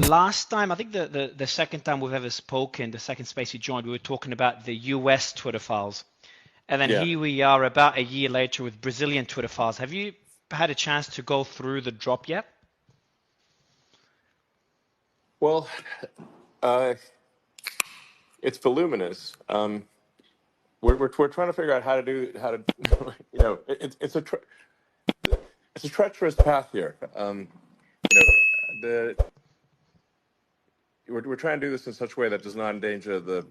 Last time, I think the second time we've ever spoken, the second space you joined, we were talking about the US Twitter files. And then Yeah. here we are about a year later with Brazilian Twitter files. Have you had a chance to go through the drop yet? Well, it's voluminous. We're trying to figure out how to it's a treacherous path here. We're trying to do this in such a way that does not endanger the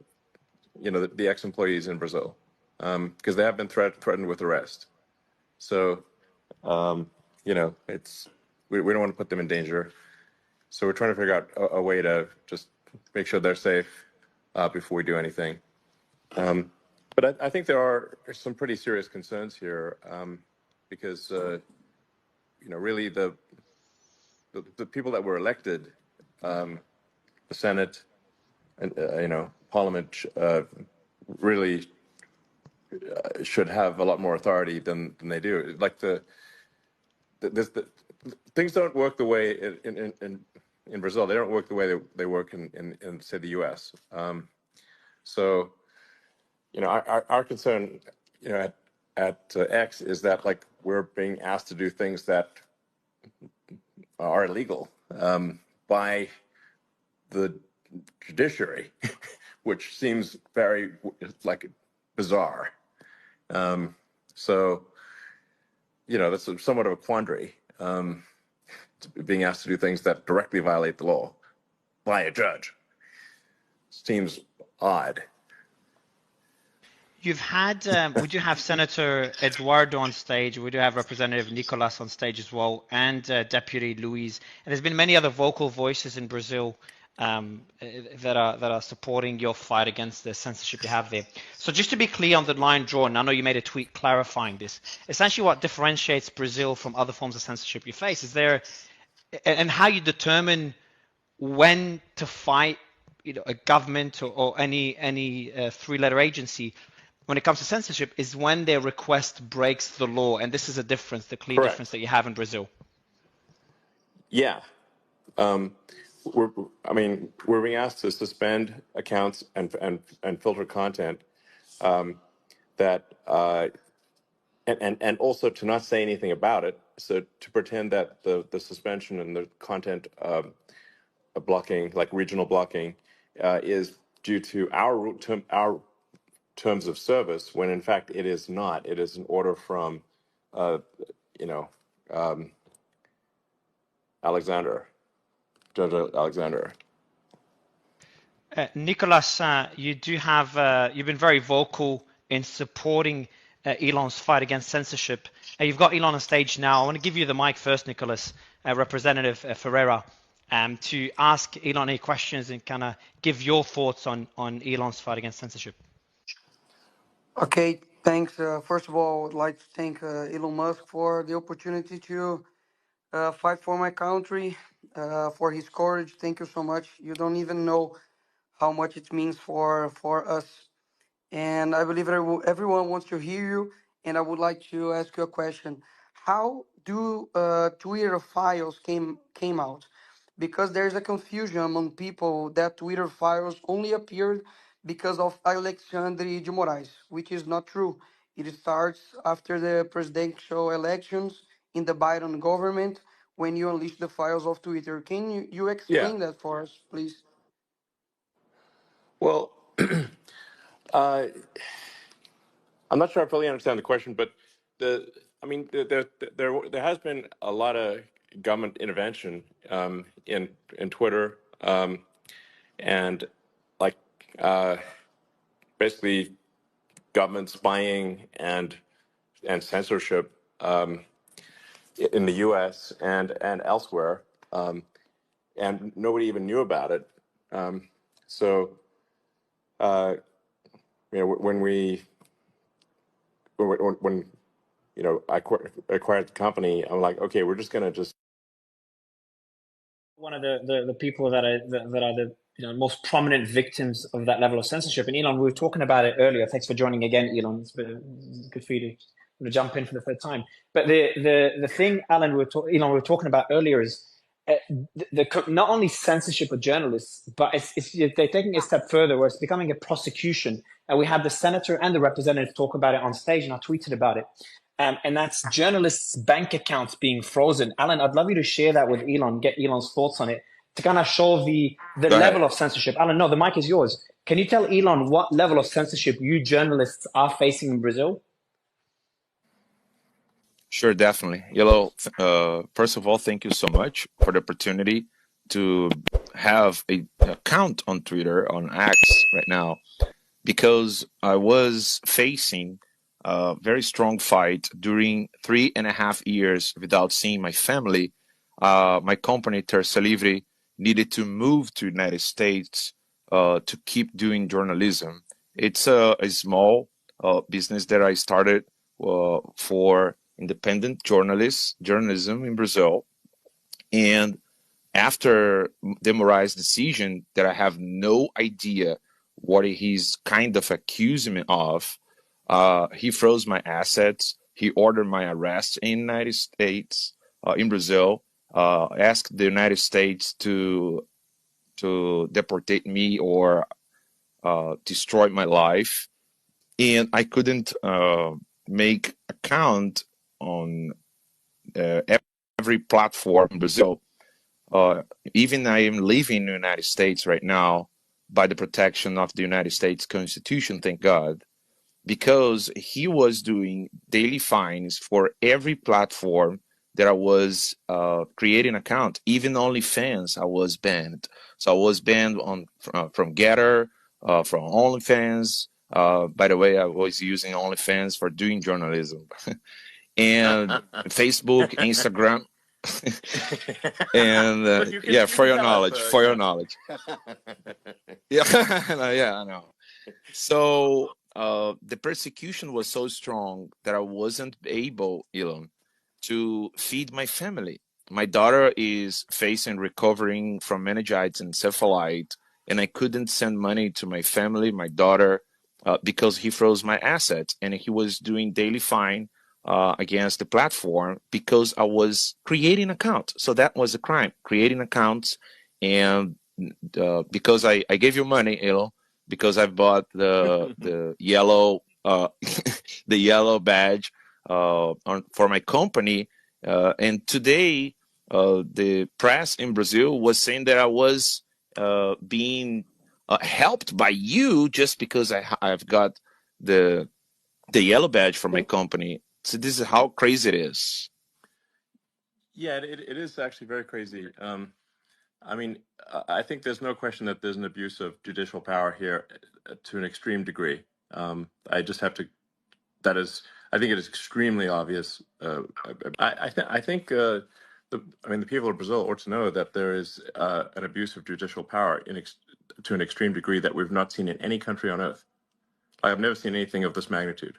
ex-employees in Brazil, because they have been threatened with arrest. So it's we don't want to put them in danger. So we're trying to figure out a way to just make sure they're safe before we do anything. But I think there are some pretty serious concerns here, because really the people that were elected, the Senate and Parliament, really should have a lot more authority than they do. Like the things don't work the way in Brazil. They don't work the way they work in say the U.S. So our concern at X is that like we're being asked to do things that are illegal by the judiciary, which seems very like bizarre. So that's somewhat of a quandary, being asked to do things that directly violate the law by a judge. Seems odd. You've had, we do have Senator Eduardo on stage. We do have Representative Nikolas on stage as well, and Deputy Luiz. And there's been many other vocal voices in Brazil that are supporting your fight against the censorship you have there. So just to be clear on the line drawn, I know you made a tweet clarifying this. Essentially, what differentiates Brazil from other forms of censorship you face is there, and how you determine when to fight, a government or any three-letter agency when it comes to censorship is when their request breaks the law, and this is a difference, the clear Correct. difference that you have in Brazil. Yeah. We're being asked to suspend accounts and filter content, that and also to not say anything about it. So to pretend that the suspension and the content blocking, like regional blocking, is due to our terms of service, when in fact it is not. It is an order from, Judge Alexander. Nicolas, you do have, you've been very vocal in supporting Elon's fight against censorship. You've got Elon on stage now. I want to give you the mic first, Nicolas, Representative Ferreira, to ask Elon any questions and kind of give your thoughts on Elon's fight against censorship. Okay, thanks. First of all, I would like to thank Elon Musk for the opportunity to fight for my country, for his courage. Thank you so much. You don't even know how much it means for us. And I believe everyone wants to hear you. And I would like to ask you a question. How do Twitter files came out? Because there's a confusion among people that Twitter files only appeared because of Alexandre de Moraes, which is not true. It starts after the presidential elections in the Biden government when you unleash the files of Twitter. Can you Yeah. explain that for us, please? Well, I'm not sure I fully understand the question, but there has been a lot of government intervention in Twitter, and like basically government spying and censorship in the U.S. and elsewhere, and nobody even knew about it. So when I acquired the company, I'm like, okay, we're just gonna just One of the people that are the most prominent victims of that level of censorship. And Elon, we were talking about it earlier. Thanks for joining again, Elon. It's been good for you to jump in for the third time. But the thing, Alan, we were talking about earlier is not only censorship of journalists, but they're taking it a step further where it's becoming a prosecution. And we had the senator and the representative talk about it on stage, and I tweeted about it. And that's journalists' bank accounts being frozen. Alan, I'd love you to share that with Elon, get Elon's thoughts on it, to kind of show the level of censorship. Alan, no, the mic is yours. Can you tell Elon what level of censorship you journalists are facing in Brazil? Sure, definitely. Yellow, first of all, thank you so much for the opportunity to have an account on Twitter, on X right now, because I was facing a very strong fight during 3.5 years without seeing my family. My company, Terça Livre, needed to move to the United States to keep doing journalism. It's a small business that I started for independent journalism in Brazil. And after the Moraes decision that I have no idea what he's kind of accusing me of, he froze my assets. He ordered my arrest in the United States, in Brazil, asked the United States to deportate me or destroy my life. And I couldn't make account on every platform in Brazil. Even I am living in the United States right now by the protection of the United States Constitution, thank God, because he was doing daily fines for every platform that I was creating an account. Even OnlyFans, I was banned. So I was banned from Getter, from OnlyFans. By the way, I was using OnlyFans for doing journalism. And Facebook, Instagram, and yeah, for your knowledge. Yeah, yeah, I know. So the persecution was so strong that I wasn't able, Elon, to feed my family. My daughter is recovering from meningitis and encephalite, and I couldn't send money to my family, my daughter, because he froze my assets, and he was doing daily fine against the platform because I was creating accounts. So that was a crime, creating accounts. And because I gave you money, Elon, because I bought the yellow the yellow badge for my company. And today, the press in Brazil was saying that I was being helped by you just because I've got the yellow badge for my company. So this is how crazy it is. Yeah, it is actually very crazy. I mean, I think there's no question that there's an abuse of judicial power here to an extreme degree. I just have to. I think it is extremely obvious. I think the people of Brazil ought to know that there is an abuse of judicial power to an extreme degree that we've not seen in any country on earth. I have never seen anything of this magnitude.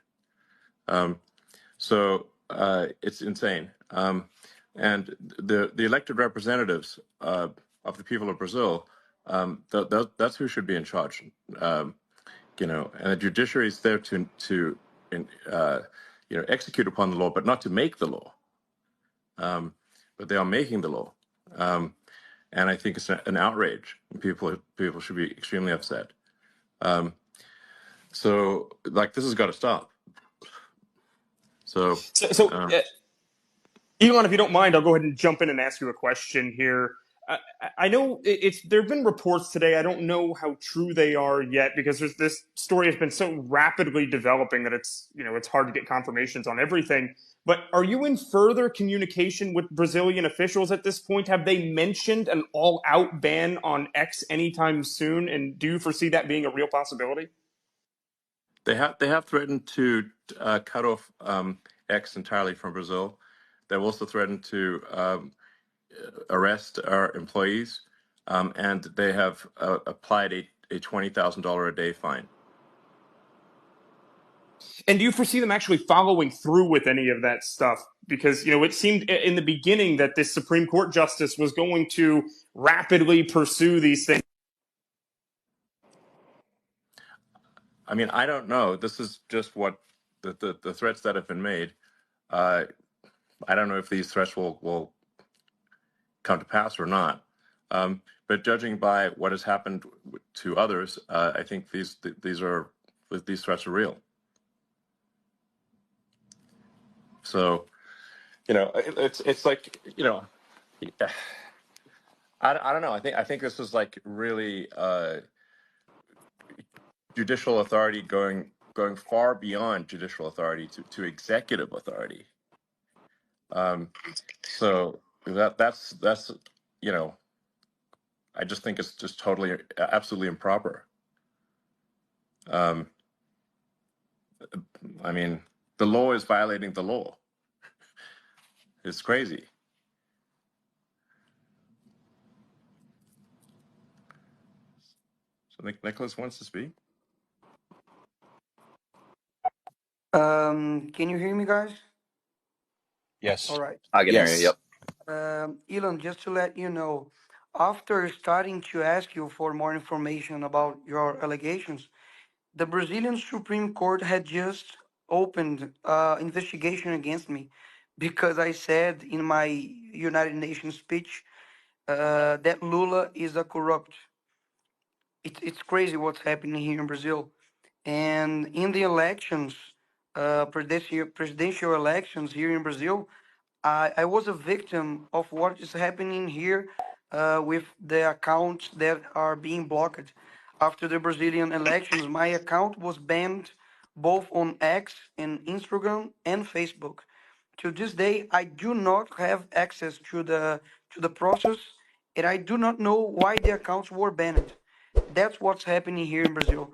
So it's insane. And the elected representatives of the people of Brazil, that's who should be in charge. And the judiciary is there to execute upon the law, but not to make the law. But they are making the law, and I think it's an outrage. People should be extremely upset. So, this has got to stop. So Elon, if you don't mind, I'll go ahead and jump in and ask you a question here. I know there have been reports today. I don't know how true they are yet because this story has been so rapidly developing that it's hard to get confirmations on everything. But are you in further communication with Brazilian officials at this point? Have they mentioned an all-out ban on X anytime soon? And do you foresee that being a real possibility? They have threatened to cut off X entirely from Brazil. They've also threatened to arrest our employees, and they have applied a $20,000 a day fine. And do you foresee them actually following through with any of that stuff? Because, it seemed in the beginning that this Supreme Court justice was going to rapidly pursue these things. I mean, I don't know. This is just what the threats that have been made. I don't know if these threats will come to pass or not. But judging by what has happened to others, I think these threats are real. So, it's like, I don't know. I think this is like really judicial authority going far beyond judicial authority to executive authority. So that's I just think it's just totally, absolutely improper. I mean, the law is violating the law. It's crazy. So Nicholas wants to speak. Can you hear me, guys? Yes. All right. I can hear you. Yep. Elon, just to let you know, after starting to ask you for more information about your allegations, the Brazilian Supreme Court had just opened investigation against me because I said in my United Nations speech that Lula is a corrupt. It's crazy what's happening here in Brazil. And in the elections, presidential elections here in Brazil, I was a victim of what is happening here with the accounts that are being blocked. After the Brazilian elections, my account was banned both on X and Instagram and Facebook. To this day, I do not have access to the process, and I do not know why the accounts were banned. That's what's happening here in Brazil.